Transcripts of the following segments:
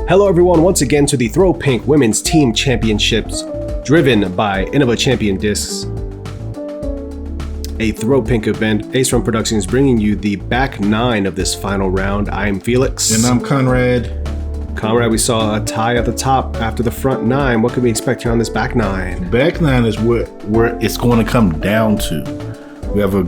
Hello everyone, once again to the Throw Pink Women's Team Championships, driven by Innova Champion Discs. A Throw Pink event. Ace Run Productions bringing you the back nine of this final round. I'm Felix. And I'm Conrad. Conrad, we saw a tie at the top after the front nine. What can we expect here on this back nine? Back nine is where it's going to come down to. We have a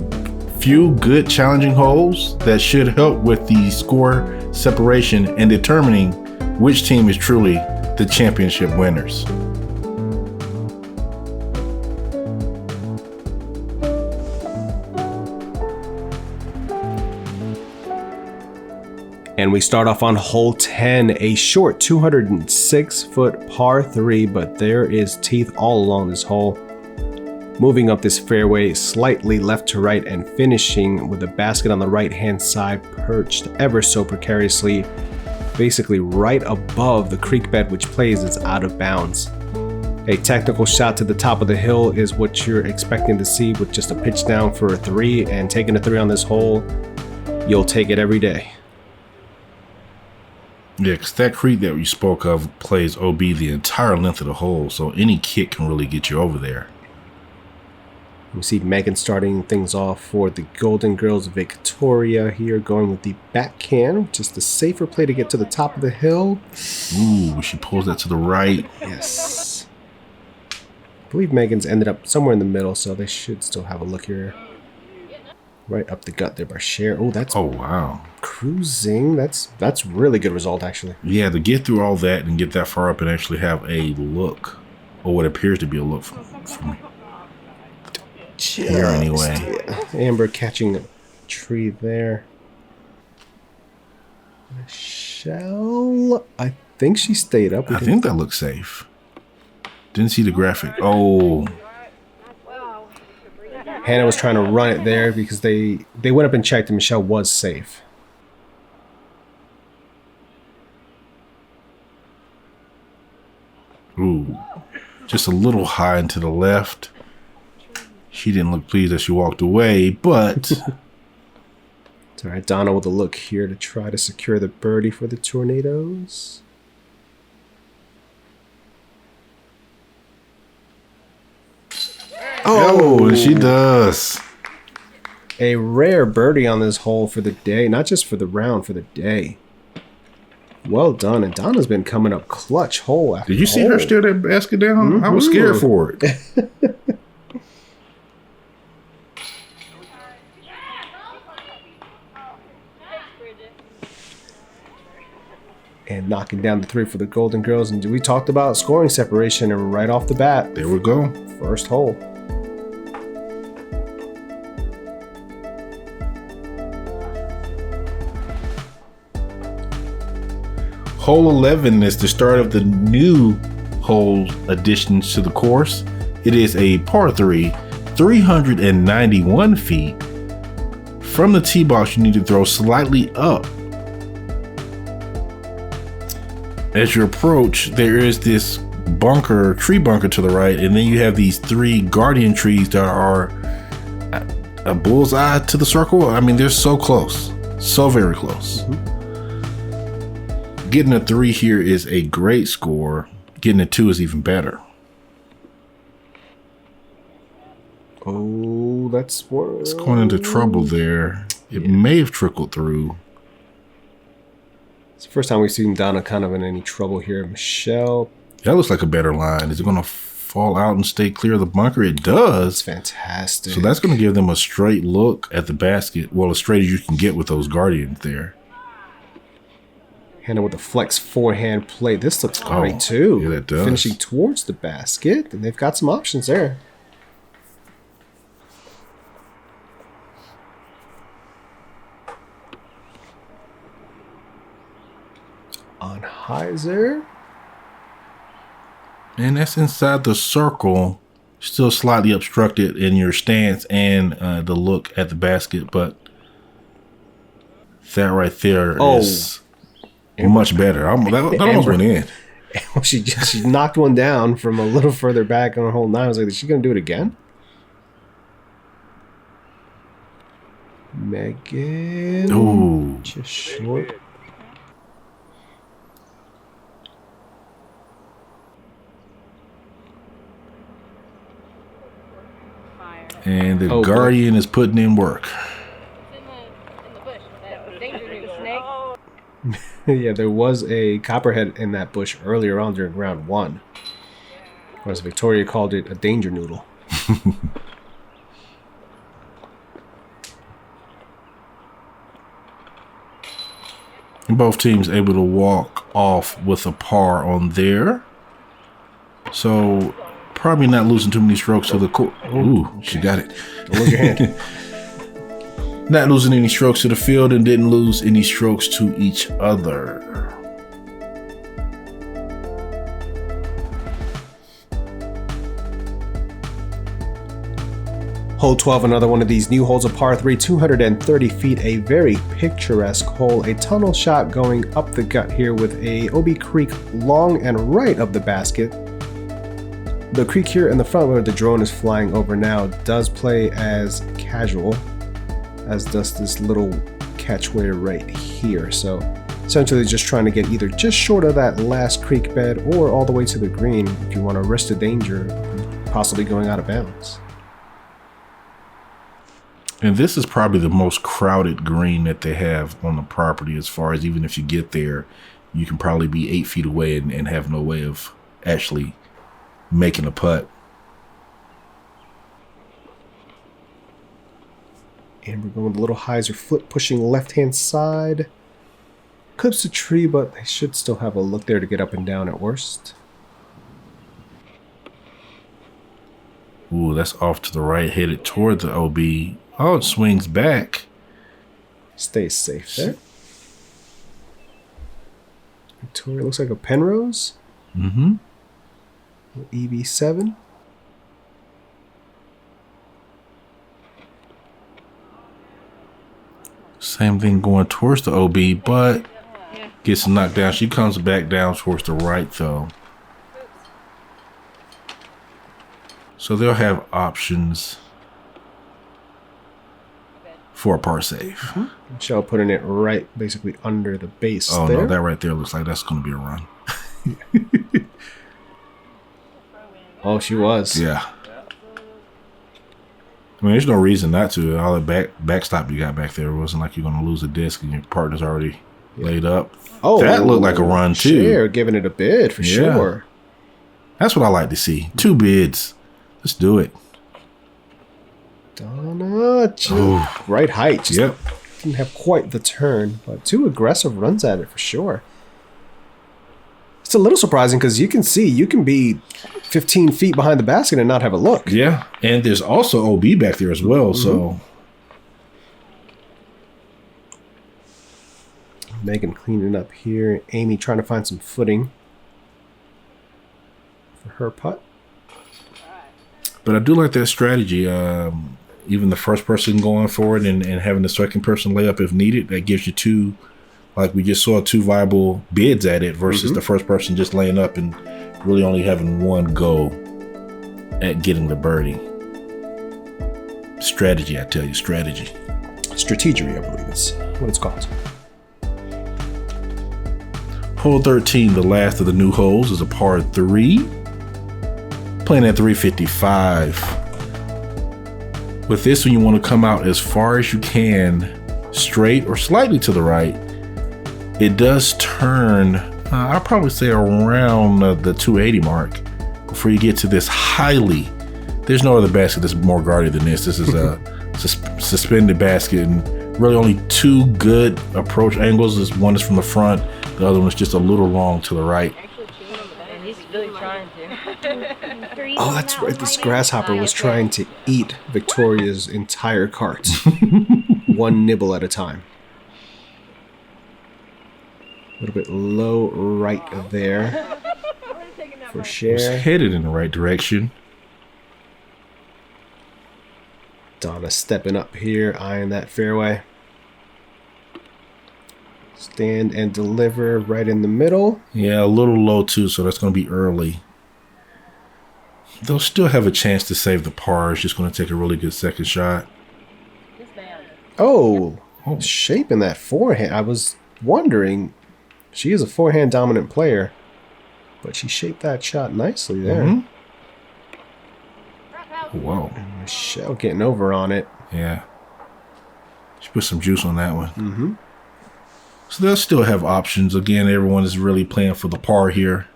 few good challenging holes that should help with the score separation and determining which team is truly the championship winners. And we start off on hole 10, a short 206-foot par 3, but there is teeth all along this hole. Moving up this fairway slightly left to right and finishing with a basket on the right-hand side perched ever so precariously, basically right above the creek bed, which plays as out of bounds. A technical shot to the top of the hill is what you're expecting to see with just a pitch down for a 3, and taking a 3 on this hole, you'll take it every day. Yeah, because that creek that we spoke of plays OB the entire length of the hole, so any kick can really get you over there. We see Megan starting things off for the Golden Girls. Victoria here going with the backhand, just the safer play to get to the top of the hill. Ooh, she pulls that to the right. Yes. I believe Megan's ended up somewhere in the middle, so they should still have a look here. Right up the gut there by Cher. Oh, that's wow. Cruising. That's really good result, actually. Yeah, to get through all that and get that far up and actually have a look, or what appears to be a look from here anyway. Amber catching a tree there. Michelle, I think she stayed up. I think that looks safe. Didn't see the graphic. Oh. Hannah was trying to run it there because they went up and checked and Michelle was safe. Ooh. Just a little high and to the left. She didn't look pleased as she walked away, but... It's all right. Donna with a look here to try to secure the birdie for the Tornadoes. Oh, she does. A rare birdie on this hole for the day. Not just for the round, for the day. Well done. And Donna's been coming up clutch hole after Did you see her steer that basket down? Mm-hmm. I was scared for it. And knocking down the 3 for the Golden Girls. And we talked about scoring separation and right off the bat. There we go. First hole. Hole 11 is the start of the new hole additions to the course. It is a par 3, 391 feet. From the tee box, you need to throw slightly up. As you approach, there is this tree bunker to the right, and then you have these 3 guardian trees that are a bullseye to the circle. I mean, they're so close, so very close. Mm-hmm. Getting a 3 here is a great score. Getting a 2 is even better. Oh, that's worse. It's going into trouble there. It may have trickled through. It's the first time we've seen Donna kind of in any trouble here. Michelle. That looks like a better line. Is it going to fall out and stay clear of the bunker? It does. It's fantastic. So that's going to give them a straight look at the basket. Well, as straight as you can get with those guardians there. Hannah with the flex forehand play. This looks great too. Yeah, that does. Finishing towards the basket. And they've got some options there. On Heiser. And that's inside the circle, still slightly obstructed in your stance and the look at the basket, but that right there is much better. That almost went in. She knocked one down from a little further back on hole 9. I was like, is she going to do it again? Megan. Ooh. Just short. And the Guardian is putting in work. Yeah, there was a copperhead in that bush earlier on during round 1. Whereas Victoria called it a danger noodle. Both teams able to walk off with a par on there. So probably not losing too many strokes to the court. Ooh, she got it. Don't lose your hand. Not losing any strokes to the field and didn't lose any strokes to each other. Hole 12, another one of these new holes, a par 3, 230 feet, a very picturesque hole. A tunnel shot going up the gut here with a OB creek long and right of the basket. The creek here in the front where the drone is flying over now does play as casual, as does this little catchway right here. So essentially just trying to get either just short of that last creek bed or all the way to the green if you want to risk the danger of possibly going out of bounds. And this is probably the most crowded green that they have on the property, as far as even if you get there, you can probably be 8 feet away and have no way of actually making a putt. And we're going with a little hyzer flip, pushing left-hand side. Clips the tree, but they should still have a look there to get up and down at worst. Ooh, that's off to the right, headed toward the OB. Oh, it swings back. Stays safe there. Victoria looks like a Penrose. Mm-hmm. EV7. Same thing going towards the OB, but gets knocked down. She comes back down towards the right, though. So they'll have options for a par save. Michelle putting it right basically under the base Oh, there. no, that right there looks like that's going to be a run. Oh, she was. Yeah. I mean, there's no reason not to. All the backstop you got back there, it wasn't like you're going to lose a disc and your partner's already laid up. Oh, that looked like a run, too. Cher giving it a bid for sure. That's what I like to see. 2 bids. Let's do it. Donna, right height. Just didn't have quite the turn, but 2 aggressive runs at it for sure. It's a little surprising because you can see you can be 15 feet behind the basket and not have a look. Yeah, and there's also OB back there as well, so. Megan cleaning up here. Amy trying to find some footing for her putt. But I do like that strategy. Even the first person going forward and having the second person lay up if needed, that gives you 2, like we just saw, 2 viable bids at it versus the first person just laying up and really only having 1 go at getting the birdie. Strategy, I tell you, strategy. Strategery, I believe is what it's called. Hole 13, the last of the new holes, is a par 3. Playing at 355. With this one, you want to come out as far as you can, straight or slightly to the right. It does turn, I'll probably say around the 280 mark before you get to this highly, there's no other basket that's more guarded than this. This is a suspended basket, and really only 2 good approach angles. One is from the front, the other one is just a little long to the right. He's really trying to. Oh, that's right. This grasshopper was trying to eat Victoria's entire cart. 1 nibble at a time. A little bit low right there for Cher. It's headed in the right direction. Donna stepping up here, eyeing that fairway. Stand and deliver right in the middle. Yeah, a little low too, so that's going to be early. They'll still have a chance to save the par. It's just going to take a really good second shot. Oh, shaping that forehand. I was wondering, she is a forehand dominant player, but she shaped that shot nicely there. Whoa. And Michelle getting over on it. Yeah. She put some juice on that one. Mm-hmm. So they'll still have options. Again, everyone is really playing for the par here.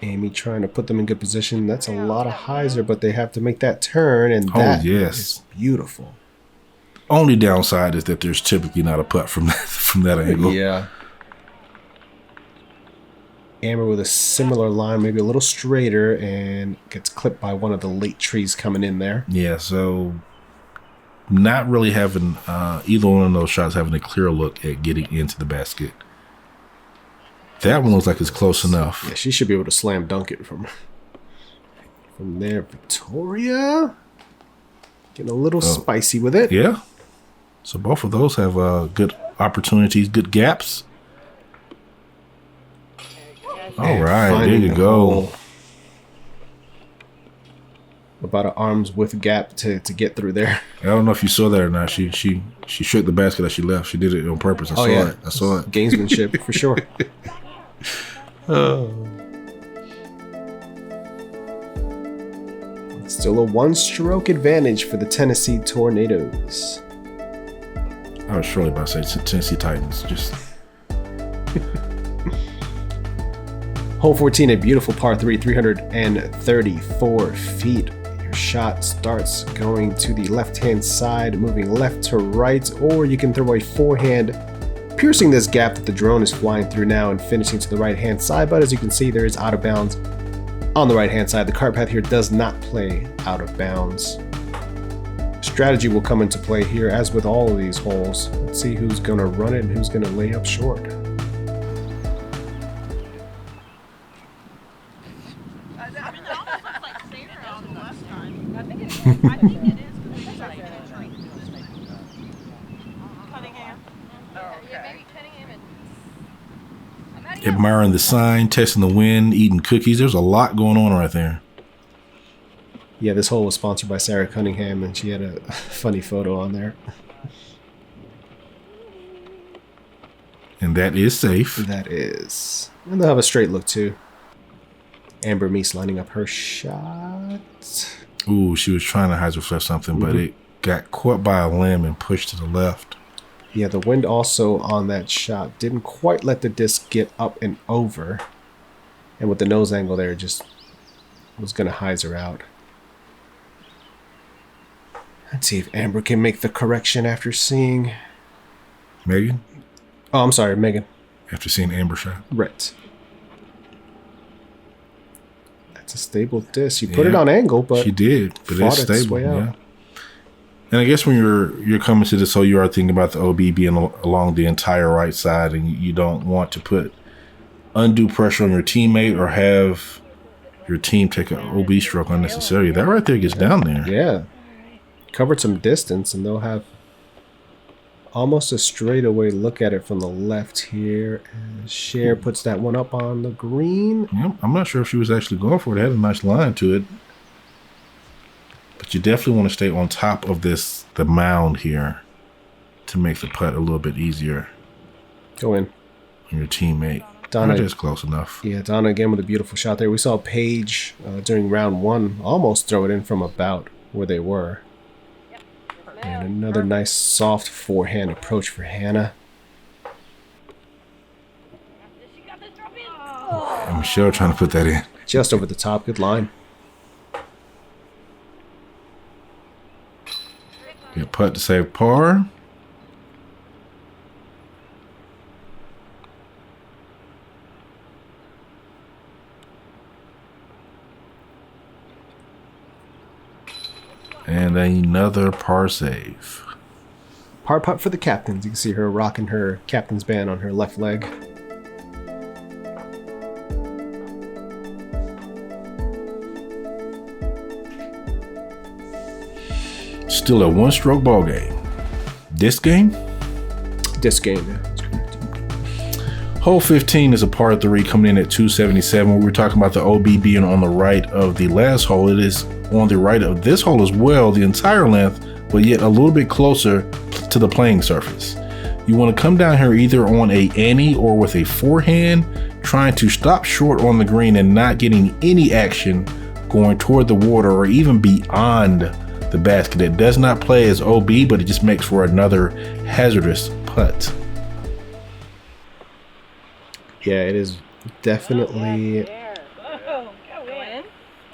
Amy trying to put them in good position. That's a lot of hyzer, but they have to make that turn, and that is beautiful. Only downside is that there's typically not a putt from that angle. Yeah. Amber with a similar line, maybe a little straighter, and gets clipped by one of the late trees coming in there. Yeah, so not really having either one of those shots having a clear look at getting into the basket. That one looks like it's close enough. Yeah, she should be able to slam dunk it from there. Victoria getting a little spicy with it. Yeah. So both of those have good opportunities, good gaps. All right, there you go. About an arm's width gap to get through there. I don't know if you saw that or not. She shook the basket as she left. She did it on purpose. I saw it. Gamesmanship for sure. Still a one-stroke advantage for the Tennessee Tornadoes. I was surely about to say Tennessee Titans. Just hole 14, a beautiful par 3, 334 feet. Your shot starts going to the left-hand side, moving left to right, or you can throw a forehand, piercing this gap that the drone is flying through now and finishing to the right-hand side. But as you can see, there is out of bounds on the right-hand side. The cart path here does not play out of bounds. Strategy will come into play here, as with all of these holes. Let's see who's going to run it and who's going to lay up short. admiring the sign, testing the wind, eating cookies. There's a lot going on right there. Yeah, this hole was sponsored by Sarah Cunningham, and she had a funny photo on there. And that is safe. That is. And they'll have a straight look, too. Amber Meece lining up her shot. Ooh, she was trying to hyzer flush something, but it got caught by a limb and pushed to the left. Yeah, the wind also on that shot didn't quite let the disc get up and over. And with the nose angle there, just was going to hyzer out. Let's see if Amber can make the correction after seeing... Megan? Oh, I'm sorry, Megan. After seeing Amber shot. Right. That's a stable disc. You put it on angle, but... She did, but it's stable, yeah. And I guess when you're coming to this hole, you are thinking about the OB being along the entire right side, and you don't want to put undue pressure on your teammate or have your team take an OB stroke unnecessarily. That right there gets down there. Yeah. Covered some distance, and they'll have almost a straightaway look at it from the left here. And Cher puts that one up on the green. Yeah, I'm not sure if she was actually going for it. It had a nice line to it. But you definitely want to stay on top of the mound here to make the putt a little bit easier. Go in. On your teammate. Donna just close enough. Yeah, Donna again with a beautiful shot there. We saw Paige during round one almost throw it in from about where they were. And another nice soft forehand approach for Hannah. And Michelle trying to put that in. Just over the top. Good line. Get putt to save par. And another par save. Par putt for the captains. You can see her rocking her captain's band on her left leg. Still a one-stroke ball game. This game? This game, yeah. That's correct. Hole 15 is a par 3 coming in at 277. We were talking about the OB being on the right of the last hole. It is on the right of this hole as well, the entire length, but yet a little bit closer to the playing surface. You want to come down here either on a ante or with a forehand, trying to stop short on the green and not getting any action going toward the water or even beyond the basket. It does not play as OB, but it just makes for another hazardous putt. Yeah, it is definitely.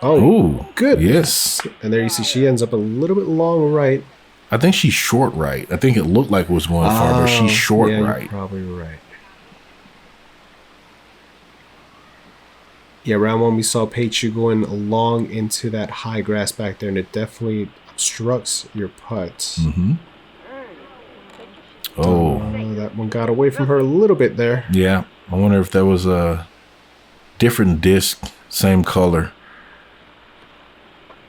Oh, ooh, good. Yes. And there you see she ends up a little bit long right. I think she's short right. I think it looked like it was going far, but she's short right. You're probably right. Yeah, round one we saw Peichu going along into that high grass back there, and it definitely obstructs your putt. Mm-hmm. Oh. That one got away from her a little bit there. Yeah. I wonder if that was a different disc, same color.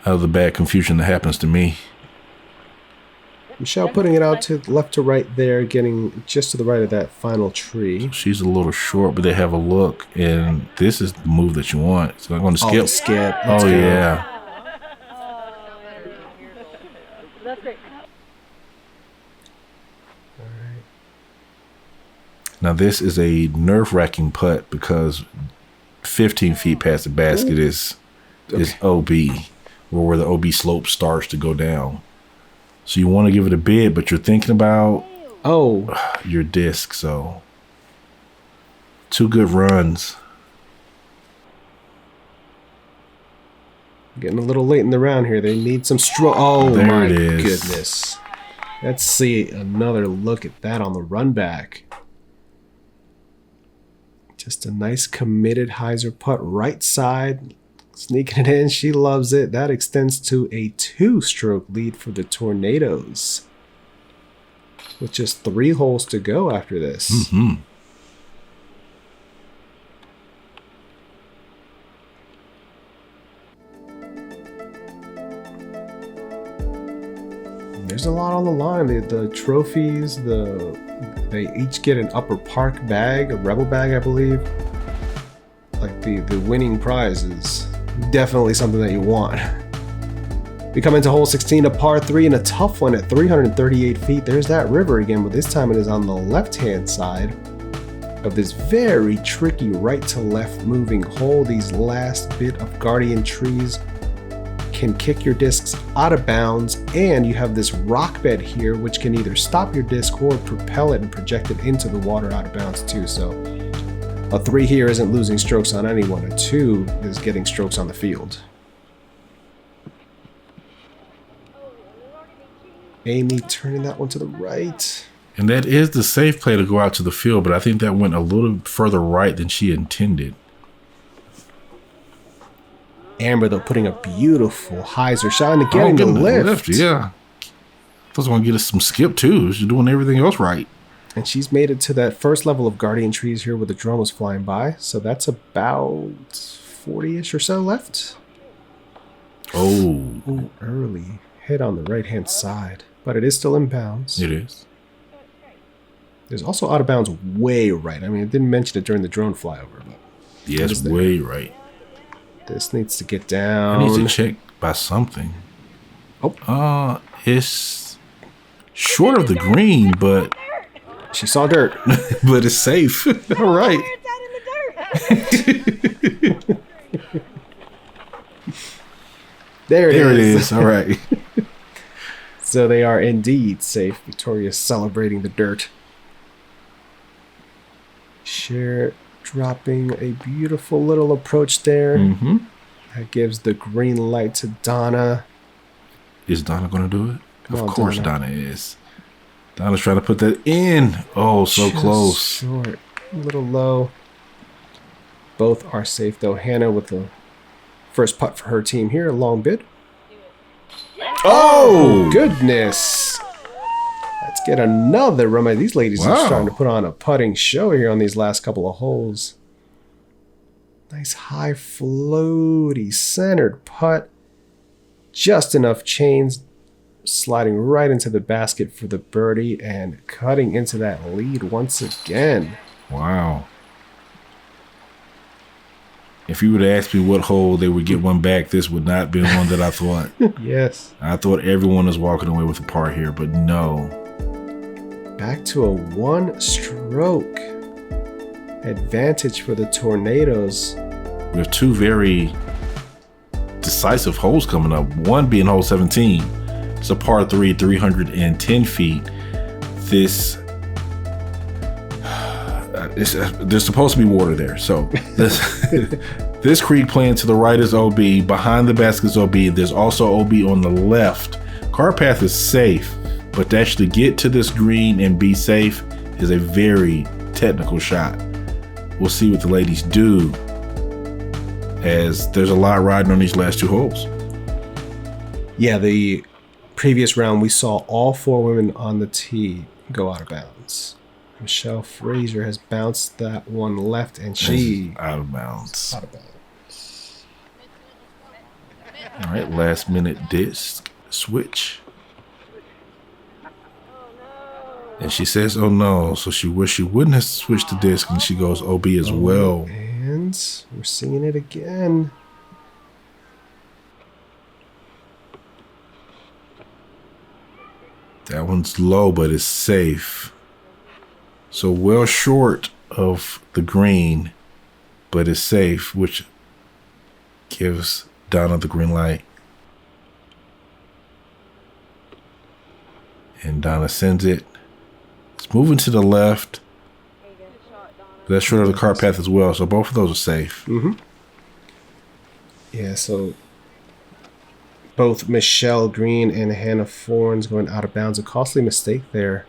Out of the bad confusion that happens to me. Michelle putting it out to left to right there, getting just to the right of that final tree. She's a little short, but they have a look, and this is the move that you want. So I'm going to skip. Oh, skip. Oh, yeah. That's great. Now, this is a nerve-wracking putt because 15 feet past the basket is OB, or where the OB slope starts to go down. So you want to give it a bid, but you're thinking about your disc. So 2 good runs. Getting a little late in the round here. They need some stroke. Oh, there my it is. Goodness. Let's see another look at that on the run back. Just a nice committed hyzer putt right side. Sneaking it in. She loves it. That extends to a 2-stroke lead for the Tornadoes. With just 3 holes to go after this. Mm-hmm. There's a lot on the line. The trophies, they each get an Upper Park bag, a Rebel bag, I believe. Like the winning prize is definitely something that you want. We come into hole 16, a par 3 and a tough one at 338 feet. There's that river again, but this time it is on the left-hand side of this very tricky right to left moving hole. These last bit of guardian trees can kick your discs out of bounds, and you have this rock bed here which can either stop your disc or propel it and project it into the water out of bounds too. So a 3 here isn't losing strokes on anyone. A 2 is getting strokes on the field. Amy turning that one to the right. And that is the safe play to go out to the field, but I think that went a little further right than she intended. Amber, though, putting a beautiful hyzer shot and getting the lift. Yeah. I was going to get us some skip, too. She's doing everything else right. And she's made it to that first level of guardian trees here where the drone was flying by. So that's about 40-ish or so left. Oh. Ooh, early hit on the right-hand side. But it is still in bounds. It is. There's also out of bounds way right. I mean, I didn't mention it during the drone flyover. But yes, way right. This needs to get down. I need to check by something. Oh. It's short of the green, but she saw dirt. But it's safe. All right. There it is. All right. So they are indeed safe. Victoria's celebrating the dirt. Cher dropping a beautiful little approach there. Mm-hmm. That gives the green light to Donna. Is Donna going to do it? Come of on, course Donna. Donna is. Donna's trying to put that in. Oh, so Just close. Short. A little low. Both are safe, though. Hannah with the first putt for her team here. A long bid. Oh, goodness. Let's get another run. These ladies are starting to put on a putting show here on these last couple of holes. Nice high floaty centered putt. Just enough chains sliding right into the basket for the birdie and cutting into that lead once again. Wow. If you would ask me what hole they would get one back, this would not be the one that I thought. Yes. I thought everyone was walking away with a par here, but no. Back to a 1-stroke advantage for the Tornadoes. We have 2 very decisive holes coming up. One being hole 17. It's a par 3, 310 feet. There's supposed to be water there. So this creek playing to the right is OB. Behind the basket is OB. There's also OB on the left. Car path is safe, but to actually get to this green and be safe is a very technical shot. We'll see what the ladies do, as there's a lot riding on these last 2 holes. Yeah, the previous round we saw all 4 women on the tee go out of bounds. Michelle Fraser has bounced that one left, and she out of bounds. Out of bounds. All right, last minute disc switch. And she says, oh no. So she wished she wouldn't have switched the disc, and she goes OB as well. And we're seeing it again. That one's low, but it's safe. So well short of the green, but it's safe, which gives Donna the green light. And Donna sends it. It's moving to the left. That's short of the car path as well, so both of those are safe. Mm-hmm. Yeah, so both Michelle Green and Hannah Fornes going out of bounds. A costly mistake there.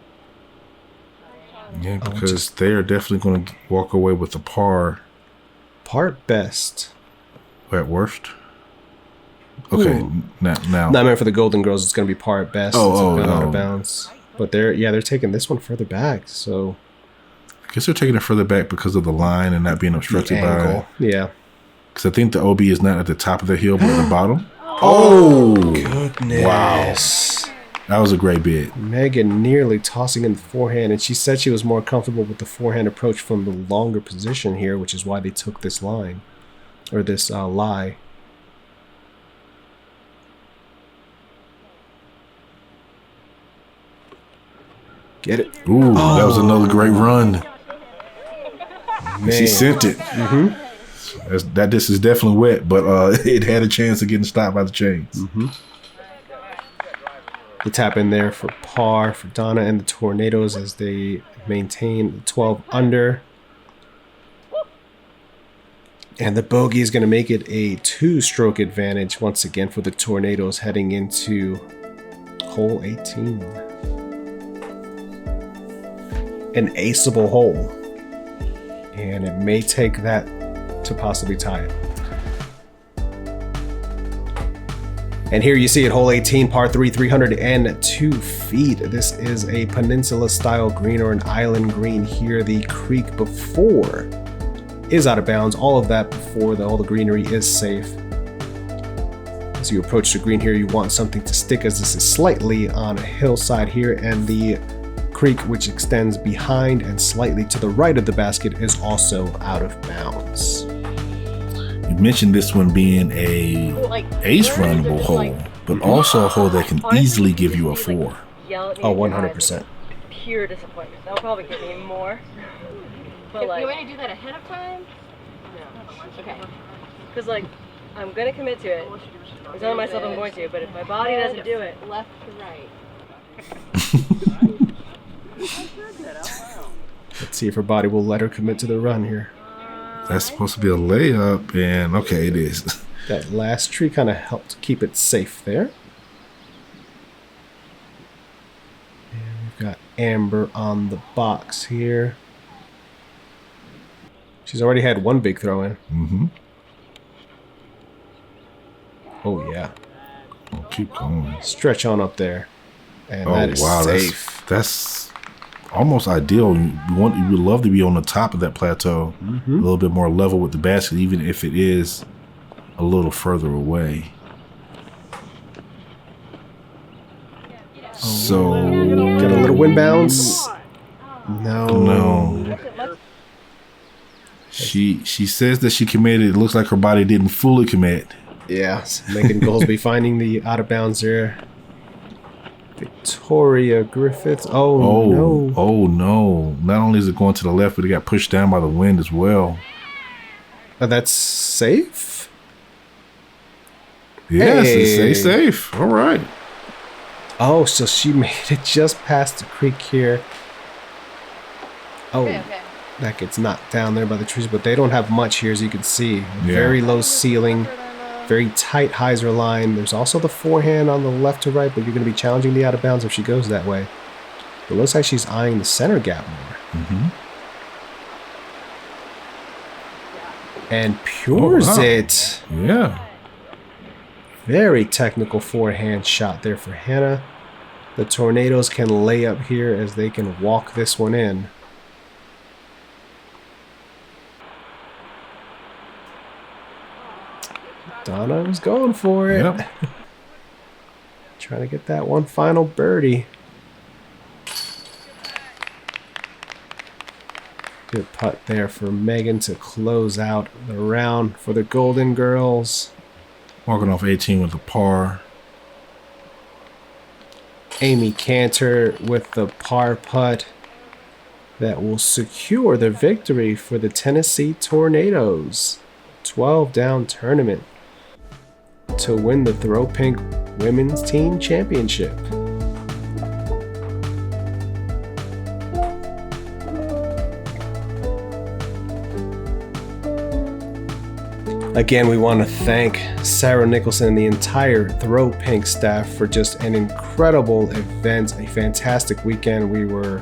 Yeah, because they are definitely going to walk away with the par. Par at best. At worst? Okay, now. No, I meant for the Golden Girls, it's going to be par at best. Out of bounds. But they're taking this one further back, so I guess they're taking it further back because of the line and not being obstructed by. Yeah. Because I think the OB is not at the top of the hill, but at the bottom. Oh, goodness. Wow. That was a great bit. Megan nearly tossing in the forehand, and she said she was more comfortable with the forehand approach from the longer position here, which is why they took this line, or this lie. Get it. Ooh, that was another great run. Man. She sent it. Mm-hmm. That disc is definitely wet, but it had a chance of getting stopped by the chains. Mm-hmm. The tap in there for par for Donna and the Tornadoes as they maintain 12 under. And the bogey is going to make it a 2-stroke advantage once again for the Tornadoes heading into hole 18. An aceable hole. And it may take that to possibly tie it. And here you see it, hole 18, par 3, 302 feet. This is a peninsula-style green or an island green here. The creek before is out of bounds. All of that before all the greenery is safe. As you approach the green here, you want something to stick, as this is slightly on a hillside here, and the creek, which extends behind and slightly to the right of the basket, is also out of bounds. You mentioned this one being a ace runnable hole, but also a hole that can easily give you a 4. Oh, 100%. Pure disappointment. That'll probably get me more. But you want to do that ahead of time? No. Okay. Because I'm gonna commit to it. I'm telling myself I'm going to, but if my body doesn't do it, left to right. Let's see if her body will let her commit to the run here. That's supposed to be a layup, and okay, it is. That last tree kind of helped keep it safe there. And we've got Amber on the box here. She's already had one big throw in. Mm-hmm. Oh, yeah. Oh, keep going. Stretch on up there. And that is safe. That's almost ideal. You would love to be on the top of that plateau, a little bit more level with the basket, even if it is a little further away. So got a little wind bounce. No. She says that she committed. It looks like her body didn't fully commit. Yeah, Megan Goldsby finding the out of bounds there. Victoria Griffiths. Oh no. Oh no. Not only is it going to the left, but it got pushed down by the wind as well. That's safe? Yes, Hey. stay safe. All right. Oh, so she made it just past the creek here. Oh, Okay, okay. that gets knocked down there by the trees, but they don't have much here, as you can see. Yeah. Very low ceiling, very tight hyzer line. There's also the forehand on the left to right, but you're going to be challenging the out of bounds if she goes that way. It looks like she's eyeing the center gap more. Mm-hmm. And pures Oh, wow. it. Yeah. Very technical forehand shot there for Hannah. The Tornadoes can lay up here as they can walk this one in. Donna was going for it. Yep. Trying to get that one final birdie. Good putt there for Megan to close out the round for the Golden Girls. Walking off 18 with a par. Amy Canter with the par putt that will secure the victory for the Tennessee Tornadoes. 12 down tournament to win the Throw Pink Women's Team Championship. Again, we want to thank Sara Nicholson and the entire Throw Pink staff for just an incredible event, a fantastic weekend. We were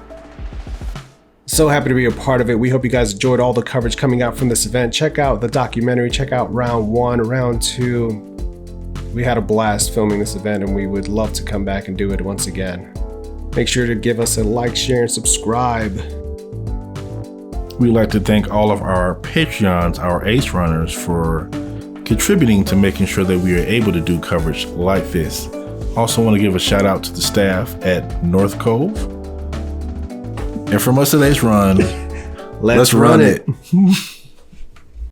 so happy to be a part of it. We hope you guys enjoyed all the coverage coming out from this event. Check out the documentary, check out round 1, round 2. We had a blast filming this event and we would love to come back and do it once again. Make sure to give us a like, share, and subscribe. We'd like to thank all of our Patreons, our Ace Runners, for contributing to making sure that we are able to do coverage like this. Also want to give a shout out to the staff at North Cove. And from us at Ace Run, Let's run it.